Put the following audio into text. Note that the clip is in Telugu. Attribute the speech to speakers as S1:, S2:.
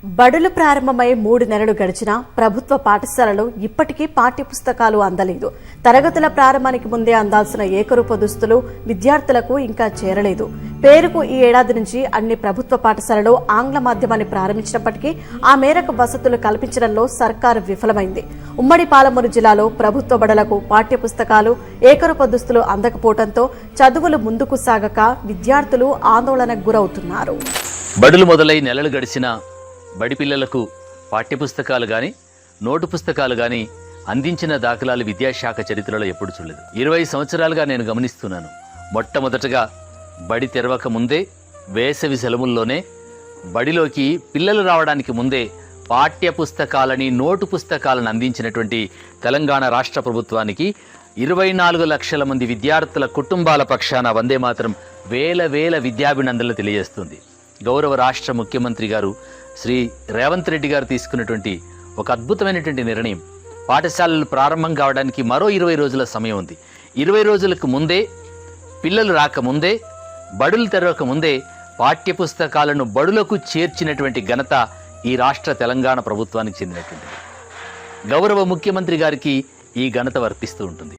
S1: బడులు ప్రారంభమై 3 నెలలు గడిచినా ప్రభుత్వ పాఠశాలలో ఇప్పటికీ పాఠ్యపుస్తకాలు అందలేదు. తరగతుల ప్రారంభానికి ముందే అందాల్సిన ఏకరూప దుస్తులు విద్యార్థులకు ఇంకా చేరలేదు. పేరుకు ఈ ఏడాది నుంచి అన్ని ప్రభుత్వ పాఠశాలలో ఆంగ్ల మాధ్యమాన్ని ప్రారంభించినప్పటికీ ఆ మేరకు వసతులు కల్పించడంలో సర్కారు విఫలమైంది. ఉమ్మడి పాలమూరు జిల్లాలో ప్రభుత్వ బడులకు పాఠ్యపుస్తకాలు, ఏకరూప దుస్తులు అందకపోవడంతో చదువులు ముందుకు సాగక విద్యార్థులు ఆందోళనకు గురవుతున్నారు.
S2: బడులు మొదలై నెలలు గడిచినా బడి పిల్లలకు పాఠ్యపుస్తకాలు కానీ నోటు పుస్తకాలు కానీ అందించిన దాఖలాలు విద్యాశాఖ చరిత్రలో ఎప్పుడు చూడలేదు. 20 సంవత్సరాలుగా నేను గమనిస్తున్నాను. మొట్టమొదటగా బడి తెరవక ముందే, వేసవి సెలవుల్లోనే బడిలోకి పిల్లలు రావడానికి ముందే పాఠ్యపుస్తకాలని, నోటు పుస్తకాలను అందించినటువంటి తెలంగాణ రాష్ట్ర ప్రభుత్వానికి 24 లక్షల మంది విద్యార్థుల కుటుంబాల పక్షాన వందే మాత్రం వేల విద్యాభినందనలు తెలియజేస్తుంది. గౌరవ రాష్ట్ర ముఖ్యమంత్రి గారు శ్రీ రేవంత్ రెడ్డి గారు తీసుకున్నటువంటి ఒక అద్భుతమైనటువంటి నిర్ణయం. పాఠశాలలు ప్రారంభం కావడానికి మరో 20 రోజుల సమయం ఉంది. 20 రోజులకు ముందే, పిల్లలు రాకముందే, బడులు తెరవక ముందే పాఠ్యపుస్తకాలను బడులకు చేర్చినటువంటి ఘనత ఈ రాష్ట్ర తెలంగాణ ప్రభుత్వానికి చెందినటువంటిది. గౌరవ ముఖ్యమంత్రి గారికి ఈ ఘనత వర్తిస్తూ ఉంటుంది.